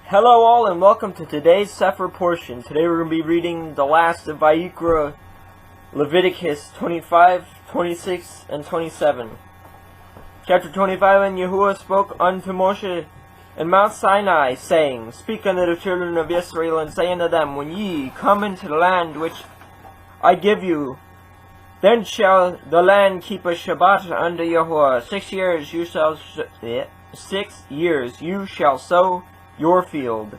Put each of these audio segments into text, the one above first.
Hello all and welcome to today's Cepher portion. Today we're going to be reading the last of VAYIQRA, Leviticus 25, 26, and 27. Chapter 25. And Yahuwah spoke unto Moshe in Mount Sinai, saying, Speak unto the children of Israel, and say unto them, When ye come into the land which I give you, then shall the land keep a Shabbat unto Yahuwah. 6 years you shall sow your field.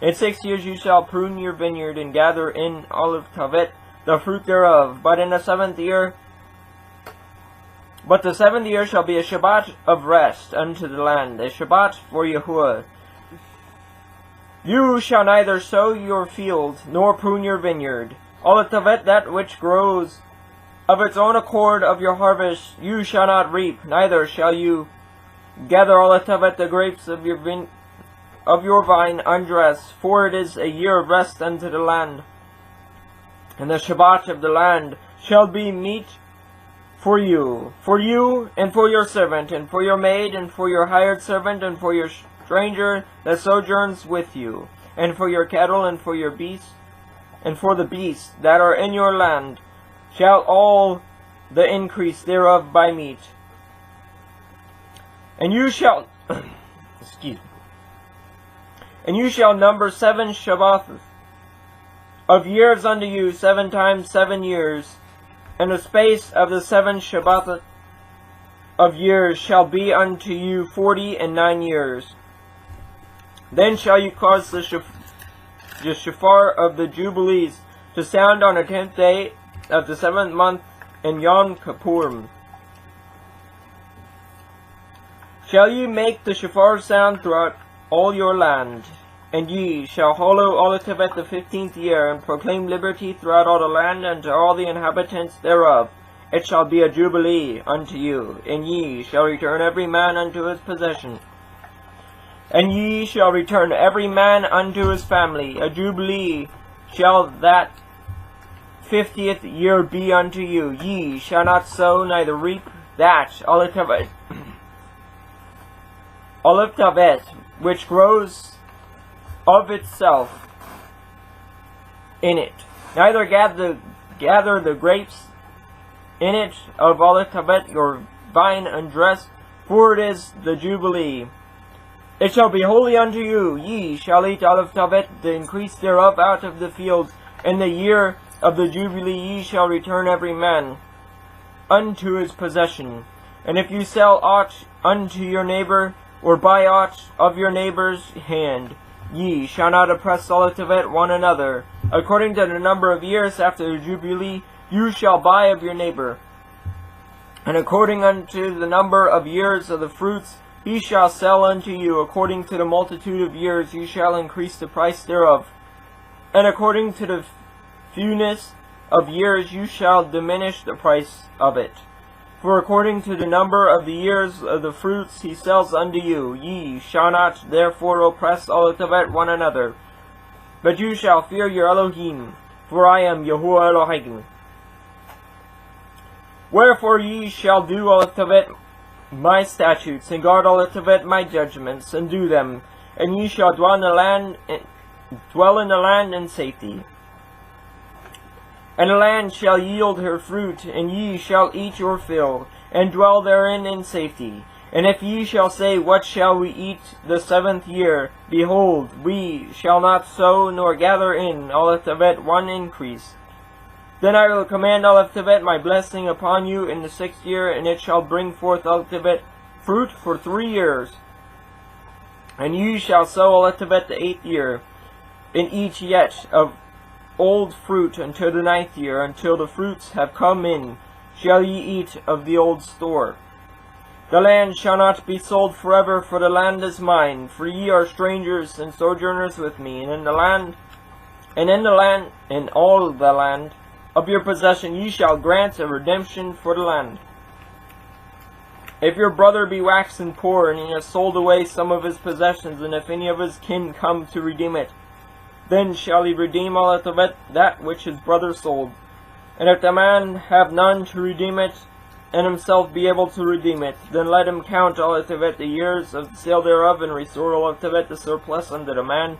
In 6 years you shall prune your vineyard, and gather in olive tavet the fruit thereof. But the 7th year shall be a Shabbat of rest unto the land, a Shabbat for Yahuwah. You shall neither sow your field, nor prune your vineyard. Olive tavet, that which grows of its own accord of your harvest, you shall not reap, neither shall you gather olive tavet, the grapes of your vine undressed, for it is a year of rest unto the land. And the Shabbat of the land shall be meat for you and for your servant, and for your maid, and for your hired servant, and for your stranger that sojourns with you, and for your cattle, and for your beasts, and for the beasts that are in your land, shall all the increase thereof buy meat. And you shall And you shall number 7 Shabbaths of years unto you, 7 times 7 years. And the space of the 7 Shabbaths of years shall be unto you 49 years. Then shall you cause the shofar of the Jubilees to sound on the 10th day of the 7th month in Yom Kippur. Shall you make the shofar sound throughout all your land, and ye shall hallow olive tavet the 15th year, and proclaim liberty throughout all the land unto all the inhabitants thereof. It shall be a jubilee unto you, and ye shall return every man unto his possession, and ye shall return every man unto his family. A jubilee shall that 50th year be unto you. Ye shall not sow neither reap that olive tavet which grows of itself in it, neither gather the grapes in it of olive tavet, your vine undressed, for it is the Jubilee. It shall be holy unto you. Ye shall eat olive tavet, the increase thereof, out of the fields. In the year of the Jubilee ye shall return every man unto his possession. And if you sell aught unto your neighbor, or buy aught of your neighbor's hand, ye shall not oppress olive tavet one another. According to the number of years after the Jubilee you shall buy of your neighbor, and according unto the number of years of the fruits he shall sell unto you. According to the multitude of years you shall increase the price thereof, and according to the fewness of years you shall diminish the price of it. For according to the number of the years of the fruits he sells unto you, ye shall not therefore oppress olive tavet one another, but you shall fear your Elohim, for I am Yahuwah Elohim. Wherefore ye shall do olive tavet my statutes, and guard olive tavet my judgments, and do them, and ye shall dwell in the land in safety. And the land shall yield her fruit, and ye shall eat your fill, and dwell therein in safety. And if ye shall say, What shall we eat the 7th year? Behold, we shall not sow nor gather in olive tavet one increase. Then I will command olive tavet my blessing upon you in the 6th year, and it shall bring forth olive tavet fruit for 3 years. And ye shall sow olive tavet the 8th year, in each yet of old fruit until the 9th year. Until the fruits have come in shall ye eat of the old store. The land shall not be sold forever, for the land is mine. For ye are strangers and sojourners with me, and in all the land of your possession ye shall grant a redemption for the land. If your brother be waxen poor, and he has sold away some of his possessions, and if any of his kin come to redeem it, then shall he redeem olive tavet that which his brother sold. And if the man have none to redeem it, and himself be able to redeem it, then let him count all of it the years of the sale thereof, and restore all of it the surplus unto the man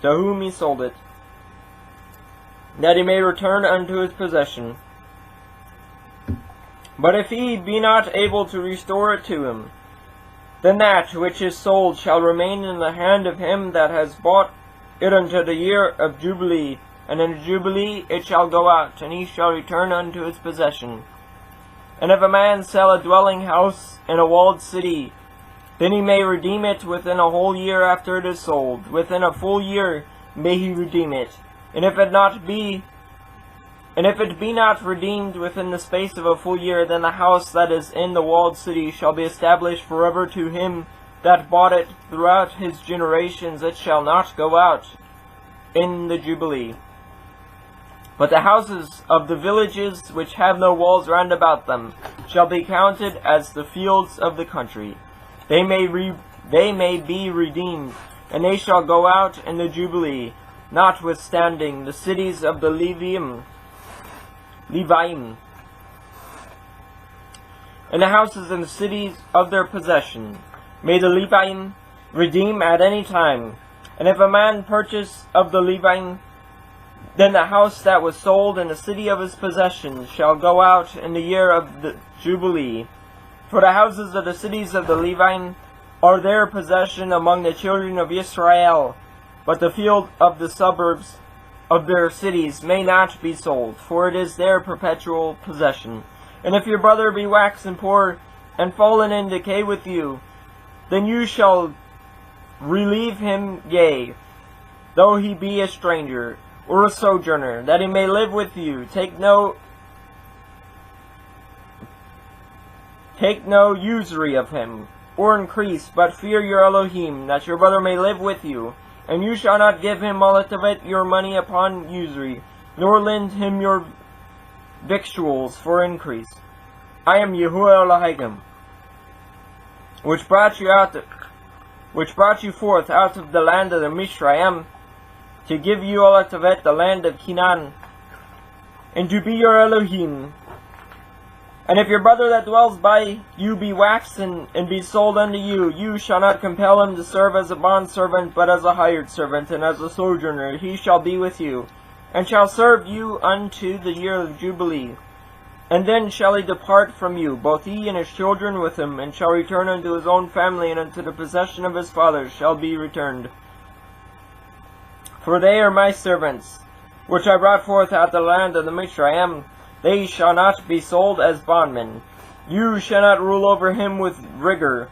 to whom he sold it, that he may return unto his possession. But if he be not able to restore it to him, then that which is sold shall remain in the hand of him that has bought it unto the year of Jubilee, and in the Jubilee it shall go out, and he shall return unto his possession. And if a man sell a dwelling house in a walled city, then he may redeem it within a whole year after it is sold. Within a full year may he redeem it. And if it be not redeemed within the space of a full year, then the house that is in the walled city shall be established forever to him that bought it throughout his generations. It shall not go out in the Jubilee. But the houses of the villages which have no walls round about them shall be counted as the fields of the country. They may be redeemed, and they shall go out in the Jubilee. Notwithstanding, the cities of the Leviim, and the houses and the cities of their possession, may the Leviim redeem at any time. And if a man purchase of the Leviim, then the house that was sold in the city of his possession shall go out in the year of the Jubilee. For the houses of the cities of the Leviim are their possession among the children of Israel, but the field of the suburbs of their cities may not be sold, for it is their perpetual possession. And if your brother be waxen poor and fallen in decay with you, then you shall relieve him, yea, though he be a stranger or a sojourner, that he may live with you. Take no usury of him, or increase, but fear your Elohim, that your brother may live with you. And you shall not give him all of it your money upon usury, nor lend him your victuals for increase. I am Yahuwah Elohim, which brought you forth out of the land of the Mishraim, to give you all of it the land of Canaan, and to be your Elohim. And if your brother that dwells by you be waxen and be sold unto you, you shall not compel him to serve as a bondservant, but as a hired servant, and as a sojourner. He shall be with you, and shall serve you unto the year of Jubilee. And then shall he depart from you, both he and his children with him, and shall return unto his own family, and unto the possession of his fathers shall be returned. For they are my servants, which I brought forth out of the land of the Mishraim. They shall not be sold as bondmen. You shall not rule over him with rigor,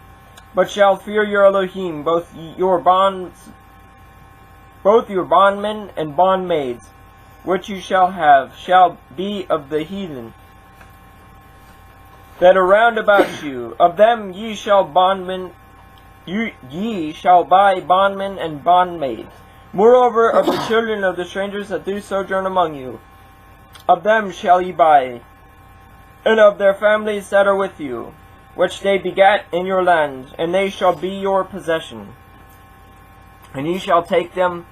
but shall fear your Elohim. Both your bondmen and bondmaids, which you shall have, shall be of the heathen that are round about you. Of them ye shall buy bondmen and bondmaids. Moreover, of the children of the strangers that do sojourn among you, of them shall ye buy, and of their families that are with you, which they begat in your land, and they shall be your possession. And ye shall take them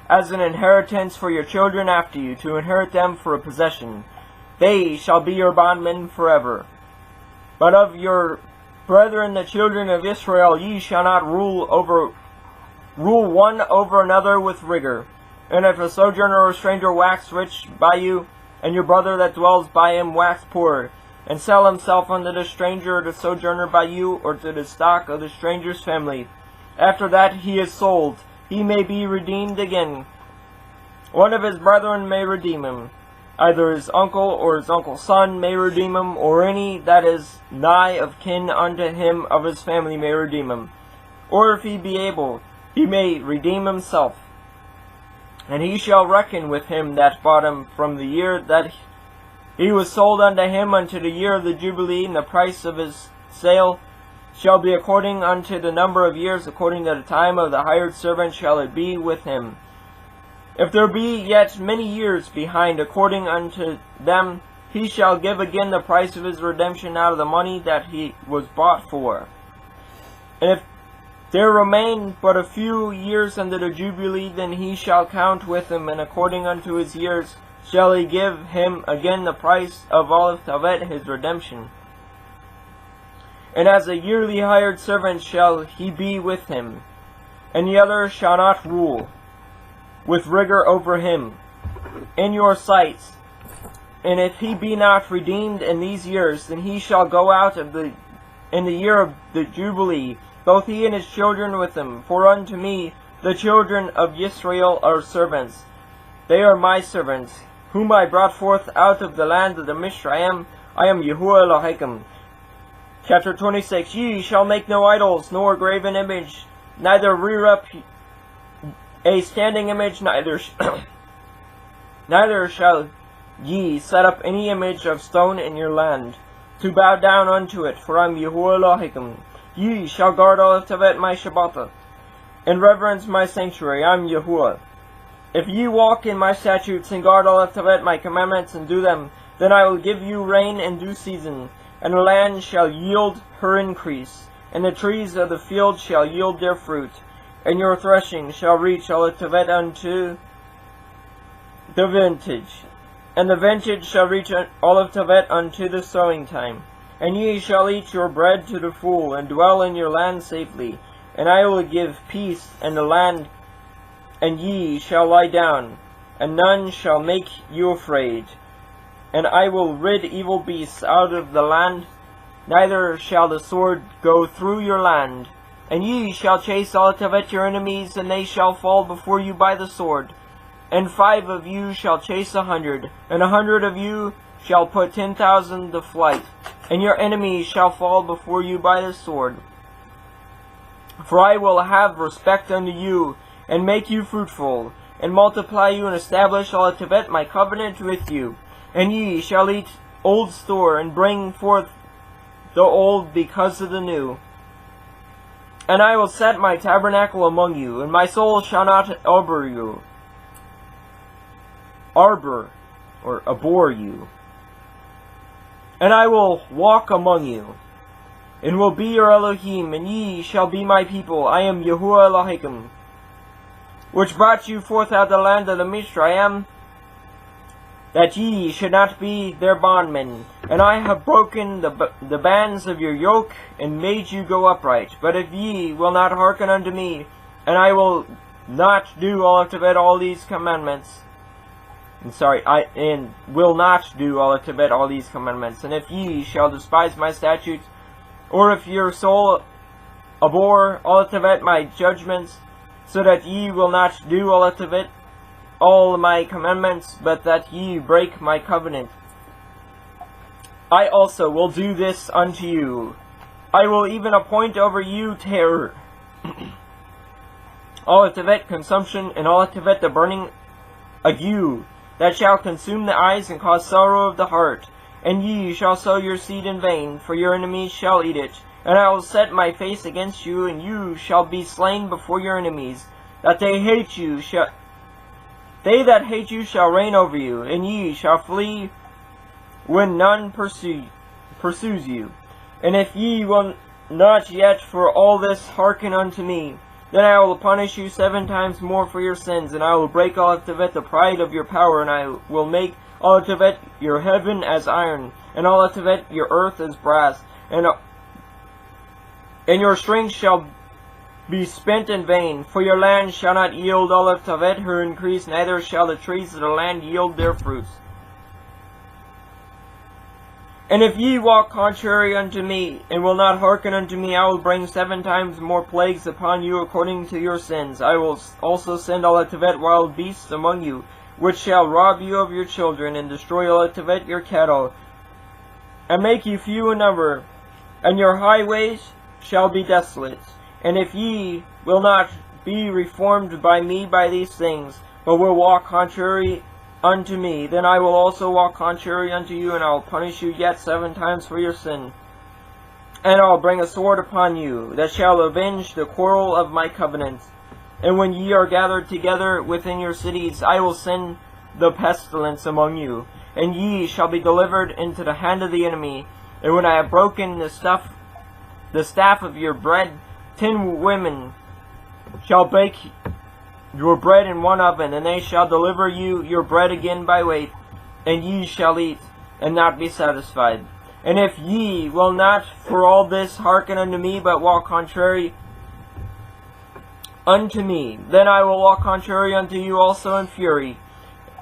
as an inheritance for your children after you, to inherit them for a possession. They shall be your bondmen forever. But of your brethren the children of Israel ye shall not rule one over another with rigor. And if a sojourner or stranger wax rich by you, and your brother that dwells by him wax poor, and sell himself unto the stranger or the sojourner by you, or to the stock of the stranger's family, after that he is sold, he may be redeemed again. One of his brethren may redeem him. Either his uncle or his uncle's son may redeem him, or any that is nigh of kin unto him of his family may redeem him. Or if he be able, he may redeem himself. And he shall reckon with him that bought him from the year that he was sold unto him unto the year of the Jubilee, and the price of his sale shall be according unto the number of years, according to the time of the hired servant shall it be with him. If there be yet many years behind, according unto them, he shall give again the price of his redemption out of the money that he was bought for. And if there remain but a few years unto the Jubilee, then he shall count with him, and according unto his years shall he give him again the price of all of Tavet his redemption. and as a yearly hired servant shall he be with him, and the other shall not rule with rigor over him in your sights. And if he be not redeemed in these years, then he shall go out in the year of the Jubilee, both he and his children with him. For unto me the children of Israel are servants. They are my servants, whom I brought forth out of the land of the Mishraim. I am Yahuwah Elohim. Chapter 26. Ye shall make no idols, nor graven image, neither rear up a standing image, neither shall ye set up any image of stone in your land, to bow down unto it, for I am Yahuwah Elohim. Ye shall guard all of Tevet my Shabbatah, and reverence my sanctuary. I am Yahuwah. If ye walk in my statutes, and guard all of Tevet my commandments, and do them, then I will give you rain in due season, and the land shall yield her increase, and the trees of the field shall yield their fruit, and your threshing shall reach all of Tevet unto the vintage, and the vintage shall reach all of Tevet unto the sowing time. And ye shall eat your bread to the full, and dwell in your land safely. And I will give peace in the land, and ye shall lie down, and none shall make you afraid. And I will rid evil beasts out of the land, neither shall the sword go through your land. And ye shall chase all of Tevet your enemies, and they shall fall before you by the sword. And 5 of you shall chase 100, and 100 of you shall put 10,000 to flight, and your enemies shall fall before you by the sword. For I will have respect unto you, and make you fruitful, and multiply you, and establish all of Tevet my covenant with you. And ye shall eat old store, and bring forth the old because of the new. And I will set my tabernacle among you, and my soul shall not abhor you. Abhor you. And I will walk among you, and will be your Elohim, and ye shall be my people. I am Yahuwah Elohim, which brought you forth out of the land of the Mishraim, that ye should not be their bondmen. And I have broken the bands of your yoke, and made you go upright. But if ye will not hearken unto me, and I will not do all of Tevet all these commandments, will not do all of Tevet all these commandments, and if ye shall despise my statutes, or if your soul abhor all of Tevet my judgments, so that ye will not do all of Tevet all my commandments, but that ye break my covenant, I also will do this unto you. I will even appoint over you terror, all of Tevet consumption, and all of Tevet the burning ague, that shall consume the eyes and cause sorrow of the heart. And ye shall sow your seed in vain, for your enemies shall eat it. And I will set my face against you, and you shall be slain before your enemies, that they that hate you shall reign over you, and ye shall flee when none pursues you. And if ye will not yet for all this hearken unto me, then I will punish you 7 times more for your sins, and I will break all of Tevet the pride of your power, and I will make all of Tevet your heaven as iron, and all of Tevet your earth as brass, and your strength shall be spent in vain, for your land shall not yield all of Tevet her increase, neither shall the trees of the land yield their fruits. And if ye walk contrary unto me, and will not hearken unto me, I will bring 7 times more plagues upon you according to your sins. I will also send all of Tevet wild beasts among you, which shall rob you of your children, and destroy all of Tevet your cattle, and make you few in number, and your highways shall be desolate. And if ye will not be reformed by me by these things, but will walk contrary unto me, then I will also walk contrary unto you, and I will punish you yet 7 times for your sin. And I will bring a sword upon you, that shall avenge the quarrel of my covenant. And when ye are gathered together within your cities, I will send the pestilence among you, and ye shall be delivered into the hand of the enemy. And when I have broken the staff of your bread, 10 women shall bake your bread in one oven, and they shall deliver you your bread again by weight, and ye shall eat, and not be satisfied. And if ye will not for all this hearken unto me, but walk contrary unto me, then I will walk contrary unto you also in fury.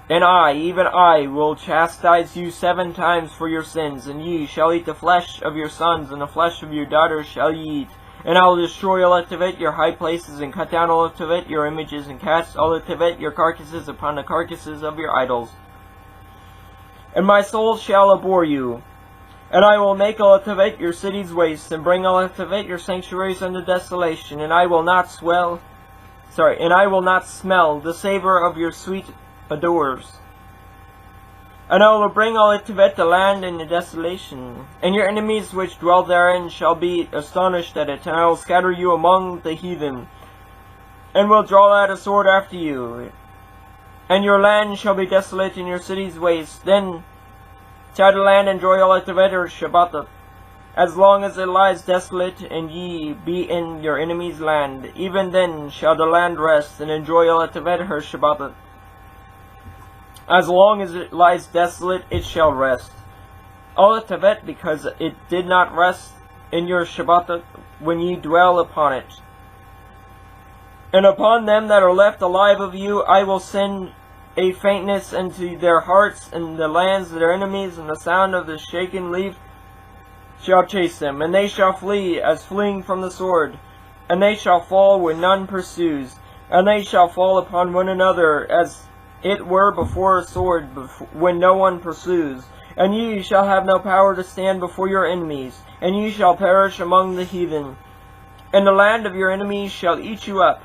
And I, even I, will chastise you 7 times for your sins, and ye shall eat the flesh of your sons, and the flesh of your daughters shall ye eat. And I will destroy all of it, your high places, and cut down all of it, your images, and cast all of it, your carcasses, upon the carcasses of your idols. And my soul shall abhor you. And I will make all of it your cities waste, and bring all of it your sanctuaries unto desolation. And I will not smell the savor of your sweet odors. And I will bring all it to the land in the desolation, and your enemies which dwell therein shall be astonished at it, and I will scatter you among the heathen, and will draw out a sword after you, and your land shall be desolate, and your cities waste. Then shall the land enjoy all it to it, or Shabbath, as long as it lies desolate, and ye be in your enemy's land. Even then shall the land rest, and enjoy all it to it, her Shabbath. As long as it lies desolate, it shall rest. All it to it, because it did not rest in your Shabbath when ye dwell upon it. And upon them that are left alive of you, I will send a faintness into their hearts, and the lands of their enemies, and the sound of the shaken leaf shall chase them, and they shall flee as fleeing from the sword, and they shall fall when none pursues, and they shall fall upon one another as it were before a sword, when no one pursues. And ye shall have no power to stand before your enemies, and ye shall perish among the heathen. And the land of your enemies shall eat you up,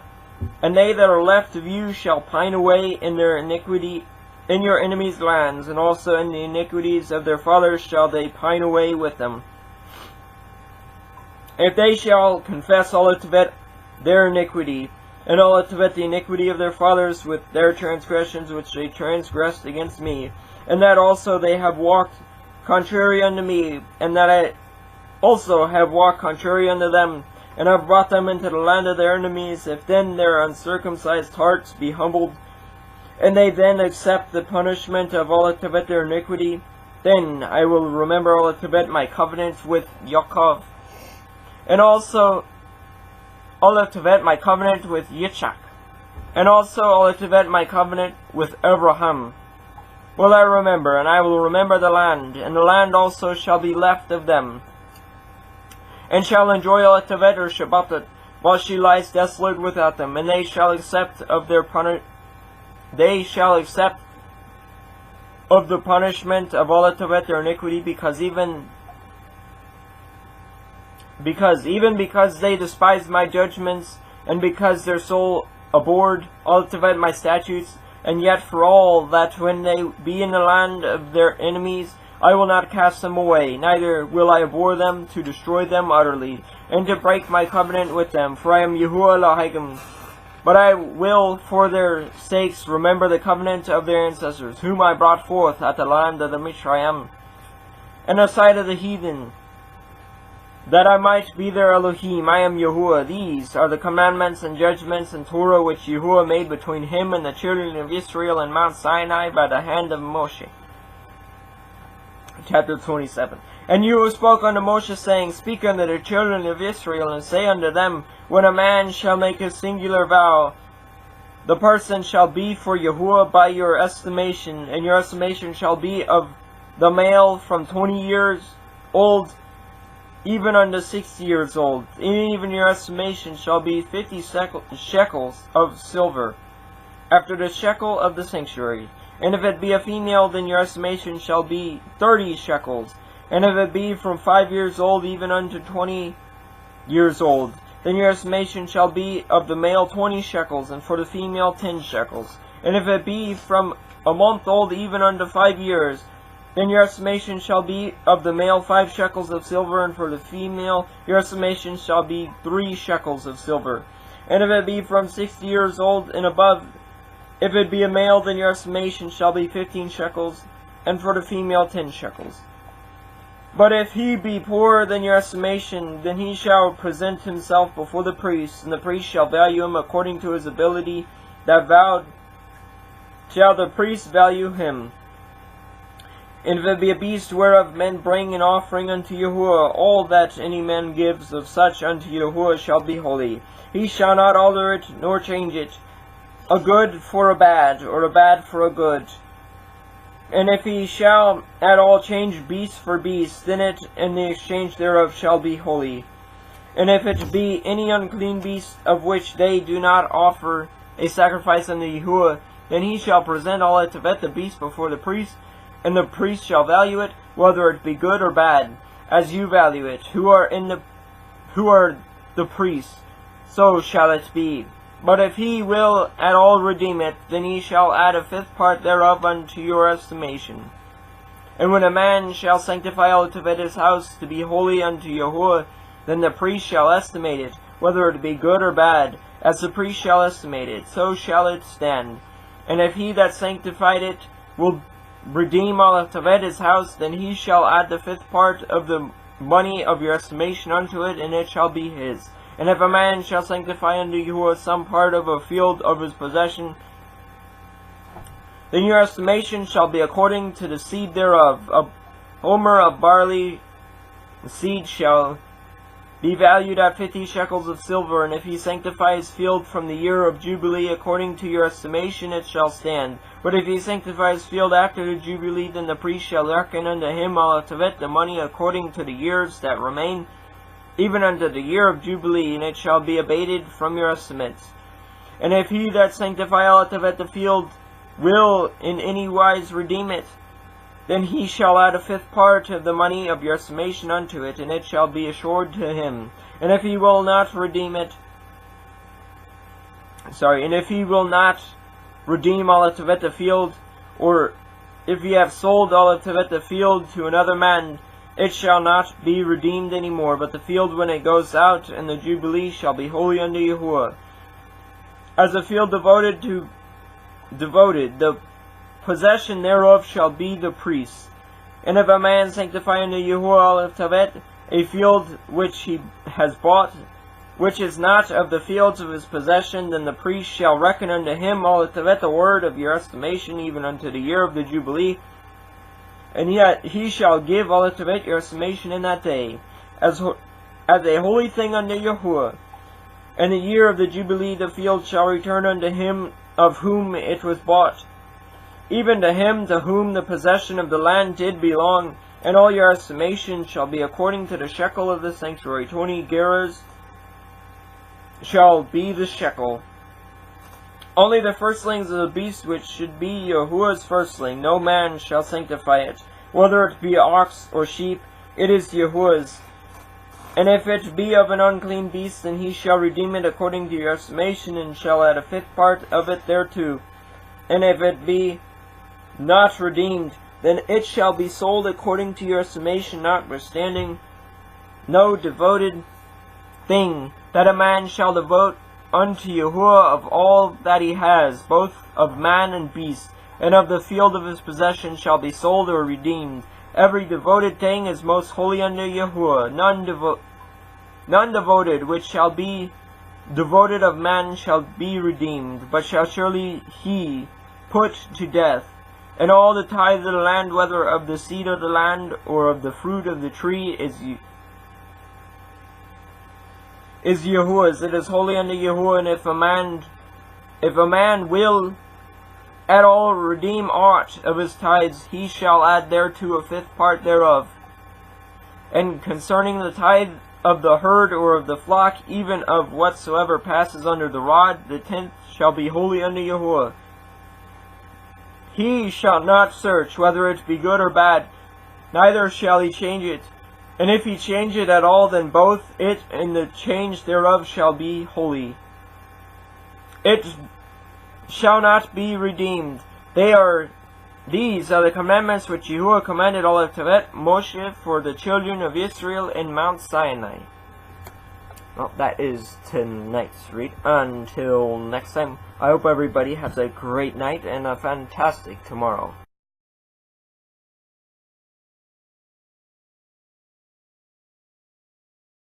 and they that are left of you shall pine away in their iniquity in your enemies' lands, and also in the iniquities of their fathers shall they pine away with them. If they shall confess all of it their iniquity, and all of it the iniquity of their fathers with their transgressions which they transgressed against me, and that also they have walked contrary unto me, and that I also have walked contrary unto them, and have brought them into the land of their enemies, if then their uncircumcised hearts be humbled, and they then accept the punishment of all of it their iniquity, then I will remember all of it my covenant with Yaakov, and also all of it my covenant with Yitzchak, and also all of it my covenant with Abraham will I remember, and I will remember the land, and the land also shall be left of them, and shall enjoy all of it or Shabbath, while she lies desolate without them, and they shall accept of their they shall accept of the punishment of all of it their iniquity, because they despised my judgments, and because their soul abhorred all of it my statutes, and yet for all that when they be in the land of their enemies, I will not cast them away, neither will I abhor them to destroy them utterly, and to break my covenant with them, for I am Yahuwah Elohim. But I will for their sakes remember the covenant of their ancestors, whom I brought forth at the land of the Mishraim, and the sight of the heathen, that I might be their Elohim. I am Yahuwah. These are the commandments and judgments and Torah which Yahuwah made between him and the children of Israel in Mount Sinai by the hand of Moshe. Chapter 27. And Yahuwah spoke unto Moshe, saying, Speak unto the children of Israel, and say unto them, When a man shall make a singular vow, the person shall be for Yahuwah by your estimation, and your estimation shall be of the male from 20 years old even unto 60 years old. Even your estimation shall be 50 shekels of silver, after the shekel of the sanctuary. And if it be a female, then your estimation shall be 30 shekels. And if it be from 5 years old even unto 20 years old, then your estimation shall be of the male 20 shekels, and for the female 10 shekels. And if it be from a month old even unto 5 years, then your estimation shall be of the male 5 shekels of silver, and for the female your estimation shall be 3 shekels of silver. And if it be from 60 years old and above, if it be a male, then your estimation shall be 15 shekels, and for the female 10 shekels. But if he be poorer than your estimation, then he shall present himself before the priest, and the priest shall value him according to his ability that vowed shall the priest value him. And if it be a beast whereof men bring an offering unto Yahuwah, all that any man gives of such unto Yahuwah shall be holy. He shall not alter it, nor change it, a good for a bad, or a bad for a good. And if he shall at all change beast for beast, then it and the exchange thereof shall be holy. And if it be any unclean beast of which they do not offer a sacrifice unto Yahuwah, then he shall present all it of the beast before the priest, and the priest shall value it, whether it be good or bad, as you value it, who are the priests, so shall it be. But if he will at all redeem it, then he shall add a fifth part thereof unto your estimation. And when a man shall sanctify all of his house to be holy unto Yahuwah, then the priest shall estimate it, whether it be good or bad, as the priest shall estimate it, so shall it stand. And if he that sanctified it will redeem all of his house, then he shall add the fifth part of the money of your estimation unto it, and it shall be his. And if a man shall sanctify unto Yahuwah some part of a field of his possession, then your estimation shall be according to the seed thereof. A homer of barley seed shall be valued at 50 shekels of silver. And if he sanctify his field from the year of Jubilee, according to your estimation, it shall stand. But if he sanctify his field after the Jubilee, then the priest shall reckon unto him all of it, the money according to the years that remain, even unto the year of Jubilee, and it shall be abated from your estimates. And if he that sanctify all of it the field will in any wise redeem it, then he shall add a fifth part of the money of your estimation unto it, and it shall be assured to him. And if he will not redeem it, and if he will not redeem all of it the field, or if he have sold all of it the field to another man, it shall not be redeemed any more, but the field when it goes out in the Jubilee shall be holy unto Yahuwah. As a field devoted, the possession thereof shall be the priest's. And if a man sanctify unto Yahuwah all of Tavet, a field which he has bought, which is not of the fields of his possession, then the priest shall reckon unto him all of Tavet the word of your estimation, even unto the year of the Jubilee. And yet he shall give all of Tavet your estimation in that day, as a holy thing unto Yahuwah. And the year of the Jubilee the field shall return unto him of whom it was bought, even to him to whom the possession of the land did belong, and all your estimation shall be according to the shekel of the sanctuary. 20 gerahs shall be the shekel. Only the firstlings of the beast which should be Yahuwah's firstling, no man shall sanctify it. Whether it be ox or sheep, it is Yahuwah's. And if it be of an unclean beast, then he shall redeem it according to your estimation, and shall add a fifth part of it thereto. And if it be not redeemed, then it shall be sold according to your estimation, notwithstanding no devoted thing that a man shall devote unto Yahuwah of all that he has, both of man and beast, and of the field of his possession shall be sold or redeemed. Every devoted thing is most holy unto Yahuwah. None devoted which shall be devoted of man shall be redeemed, but shall surely he put to death. And all the tithe of the land, whether of the seed of the land or of the fruit of the tree, is Yahuwah's. It is holy unto Yahuwah. And if a man will at all redeem aught of his tithes, he shall add thereto a fifth part thereof. And concerning the tithe of the herd or of the flock, even of whatsoever passes under the rod, the tenth shall be holy unto Yahuwah. He shall not search whether it be good or bad, neither shall he change it. And if he change it at all, then both it and the change thereof shall be holy. It shall not be redeemed. These are the commandments which Yahuwah commanded all of Tavet, Moshe, for the children of Israel in Mount Sinai. Well, that is tonight's read. Until next time, I hope everybody has a great night and a fantastic tomorrow.